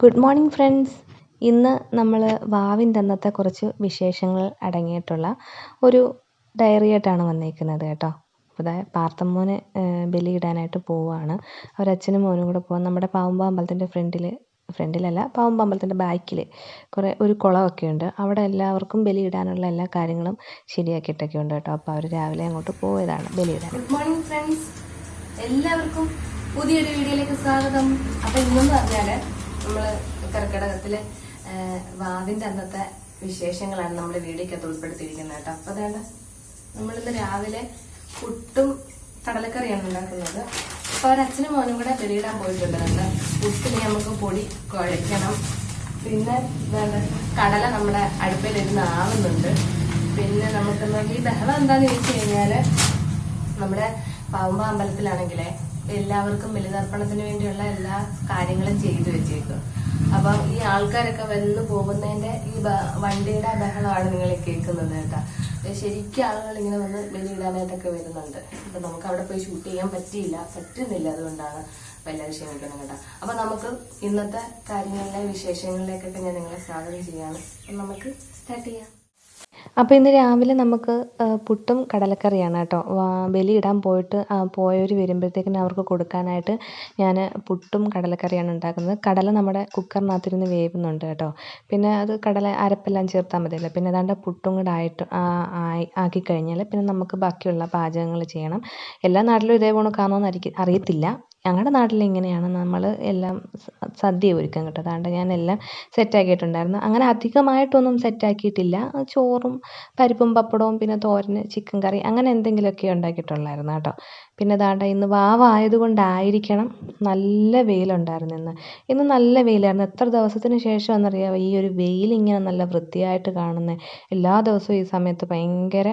Good morning friends. ഇന്ന് നമ്മൾ വാവിൻ്റെ അന്നത്തെ കുറച്ച് വിശേഷങ്ങൾ അടങ്ങിയിട്ടുള്ള ഒരു ഡയറിയായിട്ടാണ് വന്നിരിക്കുന്നത് കേട്ടോ. അപ്പോൾ പാർത്തമ്മോന് ബലിയിടാനായിട്ട് പോവുകയാണ്. അവരച്ഛനും മോനും കൂടെ പോകാൻ നമ്മുടെ പാവുമ്പ അമ്പലത്തിൻ്റെ ഫ്രണ്ടിലല്ല, പാവുമ്പ അമ്പലത്തിൻ്റെ ബാക്കിൽ ഒരു കുളമൊക്കെ ഉണ്ട്. അവിടെ എല്ലാവർക്കും ബലിയിടാനുള്ള എല്ലാ കാര്യങ്ങളും ശരിയാക്കിയിട്ടൊക്കെ ഉണ്ട് കേട്ടോ. അപ്പോൾ അവർ രാവിലെ അങ്ങോട്ട് പോയതാണ് ബലിയിടാൻ. ഗുഡ് മോർണിംഗ് ഫ്രണ്ട്സ്, എല്ലാവർക്കും പുതിയൊരു വീഡിയോയിലേക്ക് സ്വാഗതം. അപ്പോൾ ഇന്നെന്ന് പറഞ്ഞാൽ നമ്മൾ കർക്കിടകത്തിലെ വാവിൻ്റെ അന്നത്തെ വിശേഷങ്ങളാണ് നമ്മൾ വീഡിയോക്കകത്ത് ഉൾപ്പെടുത്തിയിരിക്കുന്നത് കേട്ടോ. അപ്പോൾ അതാണ് നമ്മളിന്ന് രാവിലെ പുട്ടും കടലക്കറിയാണ് ഉണ്ടാക്കുന്നത്. അപ്പോൾ അവരച്ഛനും മോനും കൂടെ ബലിയിടാൻ പോയിട്ടുണ്ട്. നമ്മൾ പുട്ടിന് നമുക്ക് പൊടി കുഴയ്ക്കണം. പിന്നെ കടല നമ്മുടെ അടുപ്പിലിരുന്ന് ആവുന്നുണ്ട്. പിന്നെ നമുക്ക് ഈ ബഹളം എന്താന്ന് ചോദിച്ചു കഴിഞ്ഞാൽ നമ്മുടെ പാവുമ്പ അമ്പലത്തിലാണെങ്കിലേ എല്ലാവർക്കും ബലിതർപ്പണത്തിന് വേണ്ടിയുള്ള എല്ലാ കാര്യങ്ങളും ചെയ്തു വെച്ചേക്കും. അപ്പൊ ഈ ആൾക്കാരൊക്കെ വന്ന് പോകുന്നതിന്റെ ഈ വണ്ടിയുടെ ബഹളമാണ് നിങ്ങൾ കേൾക്കുന്നത് കേട്ടോ. ശരിക്കും ആളുകൾ ഇങ്ങനെ വന്ന് ബലിയിടാനായിട്ടൊക്കെ വരുന്നുണ്ട്. അപ്പൊ നമുക്ക് അവിടെ പോയി ഷൂട്ട് ചെയ്യാൻ പറ്റുന്നില്ല. അതുകൊണ്ടാണ് അപ്പൊ എല്ലാവരും ക്ഷമിക്കണം കേട്ടോ. അപ്പൊ നമുക്ക് ഇന്നത്തെ കാര്യങ്ങളിലെ വിശേഷങ്ങളിലേക്കൊക്കെ ഞാൻ നിങ്ങളെ സ്വാഗതം ചെയ്യാണ്. നമുക്ക് സ്റ്റാർട്ട് ചെയ്യാം. അപ്പോൾ ഇന്ന് രാവിലെ നമുക്ക് പുട്ടും കടലക്കറിയാണ് കേട്ടോ. ബലിയിടാൻ പോയവർ വരുമ്പോഴത്തേക്കിന് അവർക്ക് കൊടുക്കാനായിട്ട് ഞാൻ പുട്ടും കടലക്കറിയാണ് ഉണ്ടാക്കുന്നത്. കടല നമ്മുടെ കുക്കറിനകത്തിരുന്ന് വേവുന്നുണ്ട് കേട്ടോ. പിന്നെ അത് കടല അരപ്പെല്ലാം ചേർത്താൽ മതിയല്ലോ. പിന്നെ അതാണ്ട് പുട്ടും കൂടെ ആക്കിക്കഴിഞ്ഞാൽ പിന്നെ നമുക്ക് ബാക്കിയുള്ള പാചകങ്ങൾ ചെയ്യണം. എല്ലാ നാട്ടിലും ഇതേ കണക്കാണോന്ന് അറിയത്തില്ല. ഞങ്ങളുടെ നാട്ടിൽ ഇങ്ങനെയാണ് നമ്മൾ എല്ലാം സദ്യ ഒരുക്കും കേട്ടോ. അതാണ്ട് ഞാനെല്ലാം സെറ്റാക്കിയിട്ടുണ്ടായിരുന്നു. അങ്ങനെ അധികമായിട്ടൊന്നും സെറ്റാക്കിയിട്ടില്ല. ചോറും പരിപ്പും പപ്പടവും പിന്നെ തോരന് ചിക്കൻ കറി അങ്ങനെ എന്തെങ്കിലുമൊക്കെ ഉണ്ടാക്കിയിട്ടുള്ളായിരുന്നു കേട്ടോ. പിന്നെ അതാണ്ട് ഇന്ന് വാവായതുകൊണ്ടായിരിക്കണം നല്ല വെയിലുണ്ടായിരുന്നു. ഇന്ന് നല്ല വെയിലായിരുന്നു. എത്ര ദിവസത്തിന് ശേഷം എന്നറിയാമോ ഈ ഒരു വെയിലിങ്ങനെ നല്ല വൃത്തിയായിട്ട് കാണുന്നത്. എല്ലാ ദിവസവും ഈ സമയത്ത് ഭയങ്കര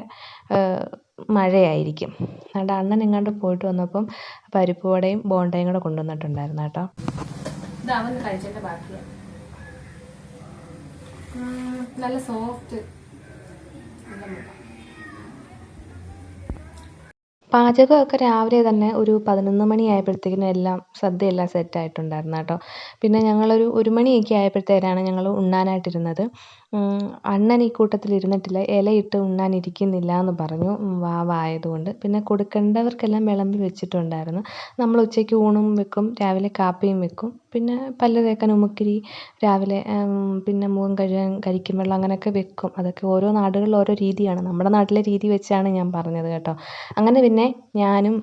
മഴയായിരിക്കും. അതുകൊണ്ട് അണ്ണൻ എങ്ങാണ്ട് പോയിട്ട് വന്നപ്പം പരിപ്പ് വടയും ബോണ്ടയും കൂടെ കൊണ്ടുവന്നിട്ടുണ്ടായിരുന്നു കേട്ടോ. നല്ല സോഫ്റ്റ്. പാചകമൊക്കെ രാവിലെ തന്നെ ഒരു 11 മണിയായപ്പോഴത്തേക്കിനും സദ്യ എല്ലാം സെറ്റായിട്ടുണ്ടായിരുന്നു കേട്ടോ. പിന്നെ ഞങ്ങളൊരു 1 മണിയൊക്കെ ആയപ്പോഴത്തേക്കാണ് ഞങ്ങൾ ഉണ്ണാനായിട്ടിരുന്നത്. അണ്ണൻ ഈ കൂട്ടത്തിൽ ഇരുന്നിട്ടില്ല. ഇലയിട്ട് ഉണ്ണാനിരിക്കുന്നില്ല എന്ന് പറഞ്ഞു, വാവായതുകൊണ്ട്. പിന്നെ കൊടുക്കേണ്ടവർക്കെല്ലാം വിളമ്പി വെച്ചിട്ടുണ്ടായിരുന്നു. നമ്മൾ ഉച്ചയ്ക്ക് ഊണും വെക്കും, രാവിലെ കാപ്പിയും വെക്കും. പിന്നെ പല്ല് തേക്കാൻ ഉമിക്കിരി രാവിലെ, പിന്നെ മുഖം കഴുകാൻ കരിക്കും വെള്ളം അങ്ങനെയൊക്കെ വെക്കും. അതൊക്കെ ഓരോ നാടുകളിൽ ഓരോ രീതിയാണ്. നമ്മുടെ നാട്ടിലെ രീതി വെച്ചാണ് ഞാൻ പറഞ്ഞത് കേട്ടോ. അങ്ങനെ പിന്നെ ഞാനും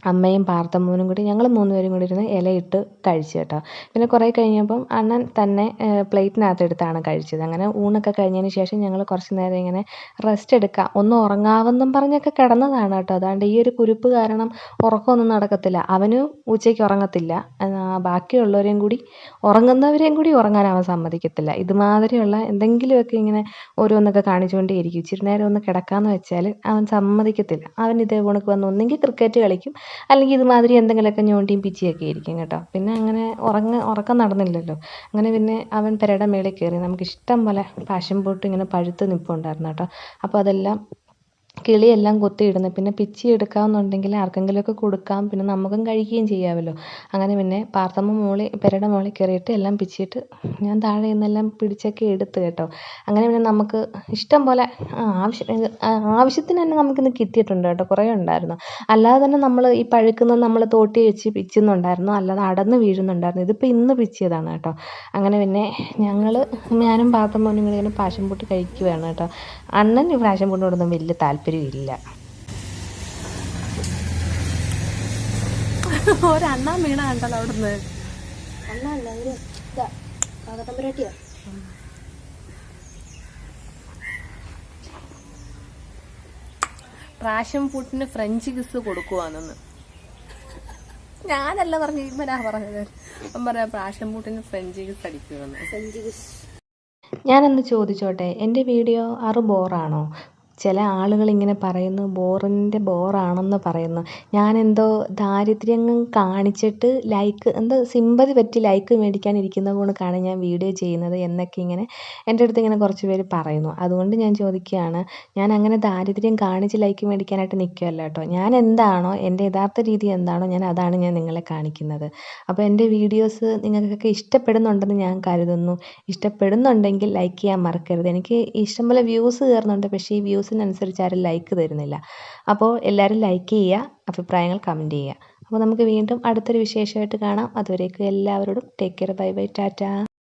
അമ്മയും പാർത്തമ്മൂനും കൂടി ഞങ്ങൾ 3 പേരും കൂടി ഇരുന്ന് ഇലയിട്ട് കഴിച്ചു കേട്ടോ. പിന്നെ കുറേ കഴിഞ്ഞപ്പം അണ്ണൻ തന്നെ പ്ലേറ്റിനകത്തെടുത്താണ് കഴിച്ചത്. അങ്ങനെ ഊണൊക്കെ കഴിഞ്ഞതിന് ശേഷം ഞങ്ങൾ കുറച്ച് നേരം ഇങ്ങനെ റെസ്റ്റ് എടുക്കാം, ഒന്ന് ഉറങ്ങാമെന്നും പറഞ്ഞൊക്കെ കിടന്നതാണ് കേട്ടോ. അതാണ്ട് ഈ ഒരു കുരുപ്പ് കാരണം ഉറക്കമൊന്നും നടക്കത്തില്ല. അവന് ഉച്ചയ്ക്ക് ഉറങ്ങത്തില്ല. ബാക്കിയുള്ളവരെയും കൂടി ഉറങ്ങുന്നവരെയും കൂടി ഉറങ്ങാൻ അവൻ സമ്മതിക്കത്തില്ല. ഇതുമാതിരിയുള്ള എന്തെങ്കിലുമൊക്കെ ഇങ്ങനെ ഓരോന്നൊക്കെ കാണിച്ചുകൊണ്ടേയിരിക്കും. ഇച്ചിരി നേരം ഒന്ന് കിടക്കാമെന്ന് വെച്ചാൽ അവൻ സമ്മതിക്കത്തില്ല. അവൻ ഇതേ കണക്ക് വന്ന് ഒന്നെങ്കിൽ ക്രിക്കറ്റ് കളിക്കും, അല്ലെങ്കിൽ ഇതുമാതിരി എന്തെങ്കിലുമൊക്കെ ഞോണ്ടിയും പിച്ചിയൊക്കെ ഇരിക്കും കേട്ടോ. പിന്നെ അങ്ങനെ ഉറക്കം നടന്നില്ലല്ലോ. അങ്ങനെ പിന്നെ അവൻ പെരയുടെ മേളിൽ കയറി. നമുക്ക് ഇഷ്ടം പോലെ പാഷൻ ഫ്രൂട്ട് ഇങ്ങനെ പഴുത്ത് നിൽപ്പുണ്ടായിരുന്നു കേട്ടോ. അപ്പോൾ അതെല്ലാം കിളിയെല്ലാം കൊത്തിയിടുന്നു. പിന്നെ പിച്ചി എടുക്കാമെന്നുണ്ടെങ്കിൽ ആർക്കെങ്കിലുമൊക്കെ കൊടുക്കാം, പിന്നെ നമുക്കും കഴിക്കുകയും ചെയ്യാമല്ലോ. അങ്ങനെ പിന്നെ പാർത്തമ്മ പെരയുടെ മുകളിൽ കയറിയിട്ട് എല്ലാം പിച്ചിയിട്ട് ഞാൻ താഴെ നിന്നെല്ലാം പിടിച്ചൊക്കെ എടുത്ത് കേട്ടോ. അങ്ങനെ പിന്നെ നമുക്ക് ഇഷ്ടം പോലെ ആവശ്യത്തിന് തന്നെ നമുക്കിന്ന് കിട്ടിയിട്ടുണ്ട് കേട്ടോ. കുറേ ഉണ്ടായിരുന്നു. അല്ലാതെ തന്നെ നമ്മൾ ഈ പഴുക്കുന്നത് നമ്മൾ തോട്ടി വെച്ച് പിച്ചുന്നുണ്ടായിരുന്നു, അല്ലാതെ അടന്ന് വീഴുന്നുണ്ടായിരുന്നു. ഇതിപ്പോൾ ഇന്ന് പിച്ചിയതാണ് കേട്ടോ. അങ്ങനെ പിന്നെ ഞാനും പാർത്തമ്മനും കൂടി ഇങ്ങനെ പാഷൻ ഫ്രൂട്ട് കഴിക്കുകയാണ് കേട്ടോ. അണ്ണൻ ഈ പാഷൻ ഫ്രൂട്ടിനോടൊന്നും വലിയ താല്പര്യമില്ല. ഒരെണ്ണം വീണ കണ്ടല്ലോ അവിടുന്ന്. പാഷൻ ഫ്രൂട്ടിന് ഫ്രഞ്ച് കിസ് കൊടുക്കുവാണെന്ന് ഞാനല്ല പറഞ്ഞു, ഇവനാ പറഞ്ഞത്. അവൻ പറയാ പാഷൻ ഫ്രൂട്ടിന് ഫ്രഞ്ച് കിസ് അടിക്കുമെന്ന്. ഞാനൊന്ന് ചോദിച്ചോട്ടെ, എൻ്റെ വീഡിയോ ബോറാണോ? ചില ആളുകൾ ഇങ്ങനെ പറയുന്നു ബോറിൻ്റെ ബോറാണെന്ന് പറയുന്നു. ഞാനെന്തോ ദാരിദ്ര്യം കാണിച്ചിട്ട് ലൈക്ക് എന്തോ സിമ്പതി പറ്റി ലൈക്ക് മേടിക്കാനിരിക്കുന്ന പോണക്കാണ് ഞാൻ വീഡിയോ ചെയ്യുന്നത് എന്നൊക്കെ ഇങ്ങനെ എൻ്റെ അടുത്ത് ഇങ്ങനെ കുറച്ച് പേര് പറയുന്നു. അതുകൊണ്ട് ഞാൻ ചോദിക്കുകയാണ്, ഞാൻ അങ്ങനെ ദാരിദ്ര്യം കാണിച്ച് ലൈക്ക് മേടിക്കാനായിട്ട് നിൽക്കുകയല്ല കേട്ടോ. ഞാൻ എന്താണോ എൻ്റെ യഥാർത്ഥ രീതി എന്താണോ അതാണ് ഞാൻ നിങ്ങളെ കാണിക്കുന്നത്. അപ്പോൾ എൻ്റെ വീഡിയോസ് നിങ്ങൾക്കൊക്കെ ഇഷ്ടപ്പെടുന്നുണ്ടെന്ന് ഞാൻ കരുതുന്നു. ഇഷ്ടപ്പെടുന്നുണ്ടെങ്കിൽ ലൈക്ക് ചെയ്യാൻ മറക്കരുത്. എനിക്ക് ഇഷ്ടംപോലെ വ്യൂസ് കയറുന്നുണ്ട്, പക്ഷേ ഈ വ്യൂസിനനുസരിച്ച് ആരും ലൈക്ക് തരുന്നില്ല. അപ്പോൾ എല്ലാവരും ലൈക്ക് ചെയ്യുക, അഭിപ്രായങ്ങൾ കമൻറ്റ് ചെയ്യുക. അപ്പോൾ നമുക്ക് വീണ്ടും അടുത്തൊരു വിശേഷമായിട്ട് കാണാം. അതുവരേക്കും എല്ലാവരോടും take care, bye bye, Tata.